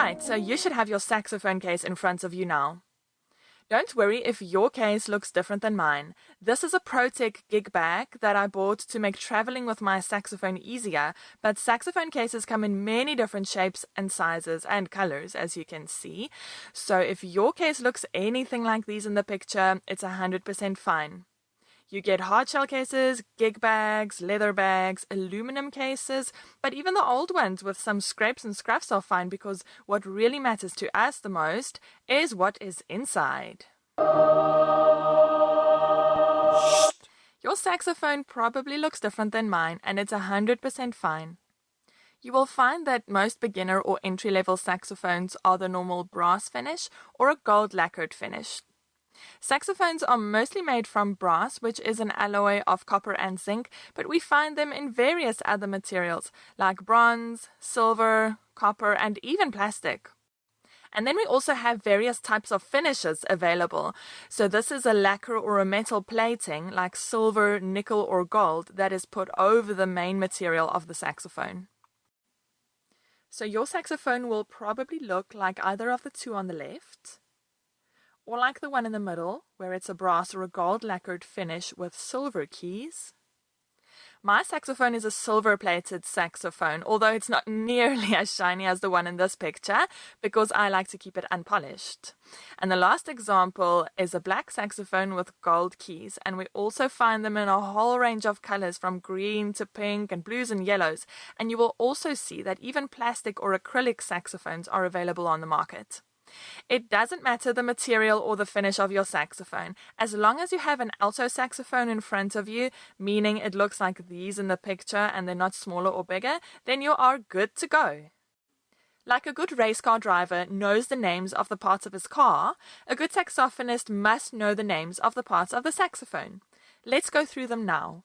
Alright, so you should have your saxophone case in front of you now. Don't worry if your case looks different than mine. This is a ProTech gig bag that I bought to make traveling with my saxophone easier, but saxophone cases come in many different shapes and sizes and colors, as you can see. So if your case looks anything like these in the picture, it's 100% fine. You get hardshell cases, gig bags, leather bags, aluminum cases, but even the old ones with some scrapes and scruffs are fine because what really matters to us the most is what is inside. Your saxophone probably looks different than mine, and it's 100% fine. You will find that most beginner or entry-level saxophones are the normal brass finish or a gold lacquered finish. Saxophones are mostly made from brass, which is an alloy of copper and zinc, but we find them in various other materials like bronze, silver, copper, and even plastic. And then we also have various types of finishes available. So this is a lacquer or a metal plating like silver, nickel, or gold that is put over the main material of the saxophone. So your saxophone will probably look like either of the two on the left, or like the one in the middle, where it's a brass or a gold lacquered finish with silver keys. My saxophone is a silver-plated saxophone, although it's not nearly as shiny as the one in this picture, because I like to keep it unpolished. And the last example is a black saxophone with gold keys, and we also find them in a whole range of colors from green to pink and blues and yellows, and you will also see that even plastic or acrylic saxophones are available on the market. It doesn't matter the material or the finish of your saxophone. As long as you have an alto saxophone in front of you, meaning it looks like these in the picture and they're not smaller or bigger, then you are good to go. Like a good race car driver knows the names of the parts of his car, a good saxophonist must know the names of the parts of the saxophone. Let's go through them now.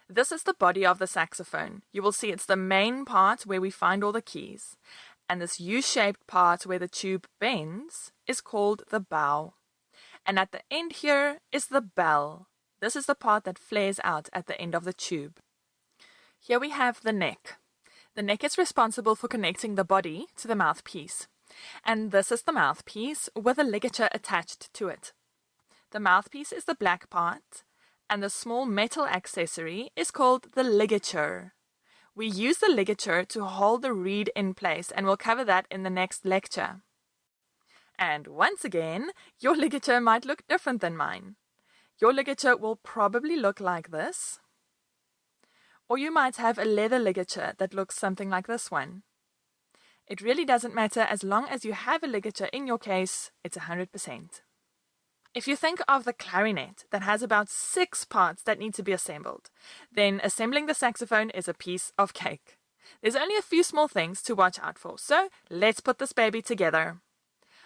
This is the body of the saxophone. You will see it's the main part where we find all the keys. And this U-shaped part where the tube bends is called the bow. And at the end here is the bell. This is the part that flares out at the end of the tube. Here we have the neck. The neck is responsible for connecting the body to the mouthpiece. And this is the mouthpiece with a ligature attached to it. The mouthpiece is the black part, and the small metal accessory is called the ligature. We use the ligature to hold the reed in place, and we'll cover that in the next lecture. And once again, your ligature might look different than mine. Your ligature will probably look like this, or you might have a leather ligature that looks something like this one. It really doesn't matter as long as you have a ligature in your case, it's 100%. If you think of the clarinet that has about 6 parts that need to be assembled, then assembling the saxophone is a piece of cake. There's only a few small things to watch out for, so let's put this baby together.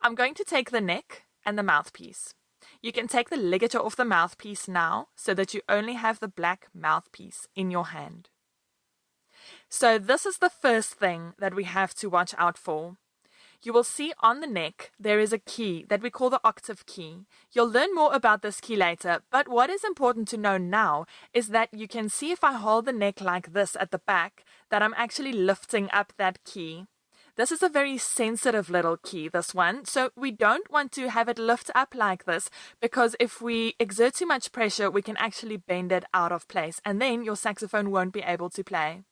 I'm going to take the neck and the mouthpiece. You can take the ligature off the mouthpiece now so that you only have the black mouthpiece in your hand. So this is the first thing that we have to watch out for. You will see on the neck there is a key that we call the octave key. You'll learn more about this key later, but what is important to know now is that you can see if I hold the neck like this at the back, that I'm actually lifting up that key. This is a very sensitive little key, this one, so we don't want to have it lift up like this, because if we exert too much pressure, we can actually bend it out of place, and then your saxophone won't be able to play.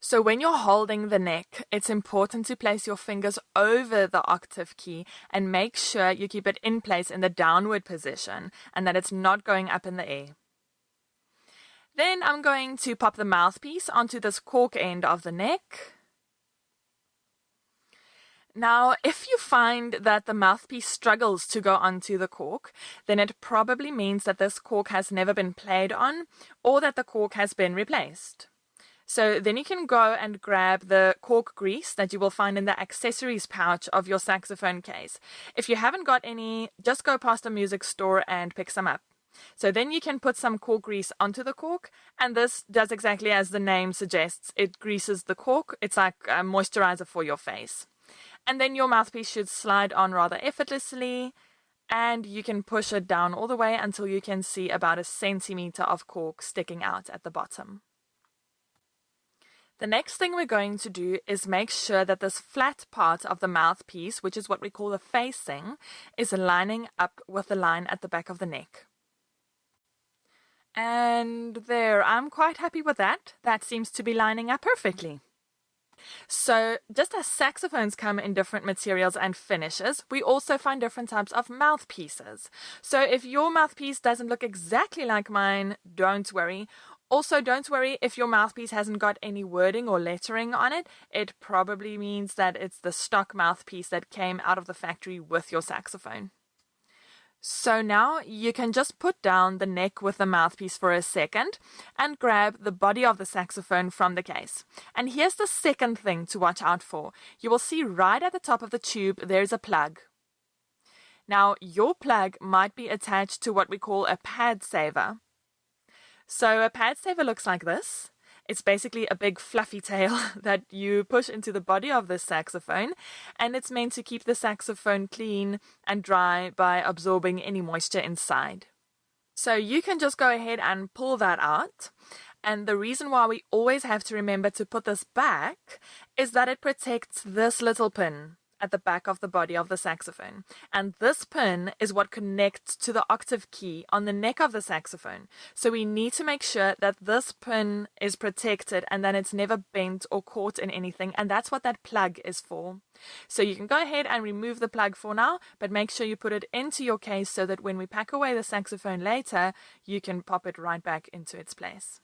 So when you're holding the neck, it's important to place your fingers over the octave key and make sure you keep it in place in the downward position and that it's not going up in the air. Then I'm going to pop the mouthpiece onto this cork end of the neck. Now, if you find that the mouthpiece struggles to go onto the cork, then it probably means that this cork has never been played on or that the cork has been replaced. So then you can go and grab the cork grease that you will find in the accessories pouch of your saxophone case. If you haven't got any, just go past a music store and pick some up. So then you can put some cork grease onto the cork, and this does exactly as the name suggests. It greases the cork. It's like a moisturizer for your face. And then your mouthpiece should slide on rather effortlessly, and you can push it down all the way until you can see about 1 centimeter of cork sticking out at the bottom. The next thing we're going to do is make sure that this flat part of the mouthpiece, which is what we call the facing, is lining up with the line at the back of the neck. And there, I'm quite happy with that. That seems to be lining up perfectly. So, just as saxophones come in different materials and finishes, we also find different types of mouthpieces. So if your mouthpiece doesn't look exactly like mine, don't worry. Also, don't worry if your mouthpiece hasn't got any wording or lettering on it. It probably means that it's the stock mouthpiece that came out of the factory with your saxophone. So now you can just put down the neck with the mouthpiece for a second and grab the body of the saxophone from the case. And here's the second thing to watch out for. You will see right at the top of the tube there's a plug. Now your plug might be attached to what we call a pad saver. So a pad saver looks like this. It's basically a big fluffy tail that you push into the body of the saxophone, and it's meant to keep the saxophone clean and dry by absorbing any moisture inside. So you can just go ahead and pull that out. And the reason why we always have to remember to put this back is that it protects this little pin at the back of the body of the saxophone. And this pin is what connects to the octave key on the neck of the saxophone. So we need to make sure that this pin is protected and that it's never bent or caught in anything. And that's what that plug is for. So you can go ahead and remove the plug for now, but make sure you put it into your case so that when we pack away the saxophone later, you can pop it right back into its place.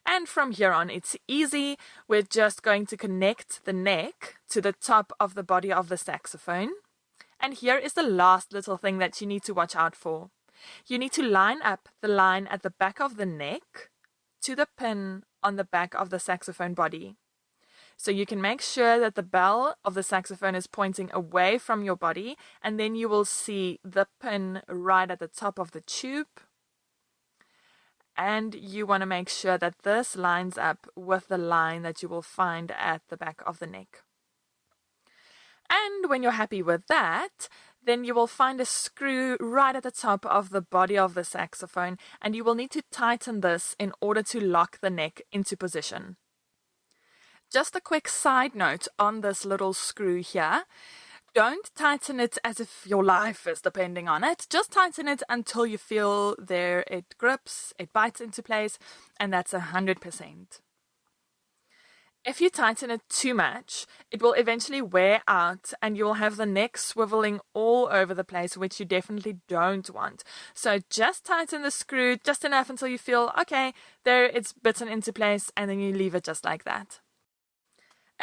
And from here on, it's easy. We're just going to connect the neck to the top of the body of the saxophone. And here is the last little thing that you need to watch out for. You need to line up the line at the back of the neck to the pin on the back of the saxophone body. So you can make sure that the bell of the saxophone is pointing away from your body, and then you will see the pin right at the top of the tube. And you want to make sure that this lines up with the line that you will find at the back of the neck. And when you're happy with that, then you will find a screw right at the top of the body of the saxophone, and you will need to tighten this in order to lock the neck into position. Just a quick side note on this little screw here. Don't tighten it as if your life is depending on it. Just tighten it until you feel there it grips, it bites into place, and that's 100%. If you tighten it too much, it will eventually wear out and you will have the neck swiveling all over the place, which you definitely don't want. So just tighten the screw just enough until you feel, okay, there it's bitten into place, and then you leave it just like that.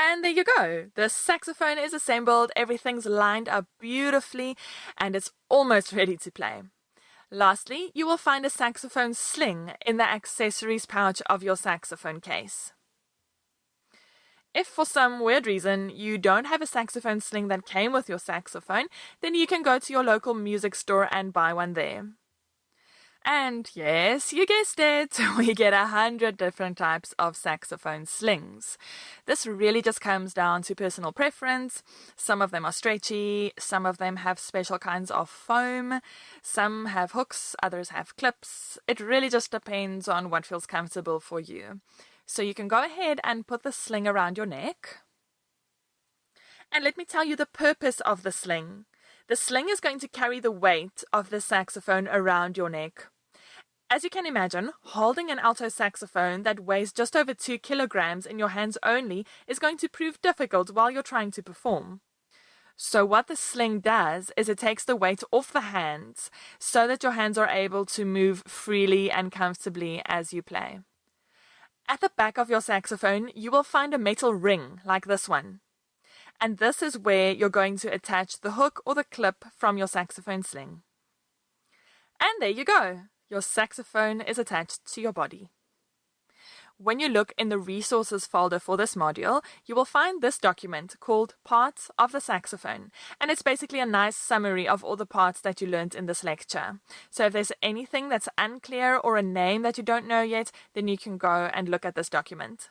And there you go. The saxophone is assembled, everything's lined up beautifully, and it's almost ready to play. Lastly, you will find a saxophone sling in the accessories pouch of your saxophone case. If for some weird reason you don't have a saxophone sling that came with your saxophone, then you can go to your local music store and buy one there. And yes, you guessed it, we get 100 different types of saxophone slings. This really just comes down to personal preference. Some of them are stretchy, some of them have special kinds of foam, some have hooks, others have clips. It really just depends on what feels comfortable for you. So you can go ahead and put the sling around your neck. And let me tell you the purpose of the sling. The sling is going to carry the weight of the saxophone around your neck. As you can imagine, holding an alto saxophone that weighs just over 2 kilograms in your hands only is going to prove difficult while you're trying to perform. So what the sling does is it takes the weight off the hands so that your hands are able to move freely and comfortably as you play. At the back of your saxophone, you will find a metal ring like this one. And this is where you're going to attach the hook or the clip from your saxophone sling. And there you go. Your saxophone is attached to your body. When you look in the resources folder for this module, you will find this document called Parts of the Saxophone. And it's basically a nice summary of all the parts that you learned in this lecture. So if there's anything that's unclear or a name that you don't know yet, then you can go and look at this document.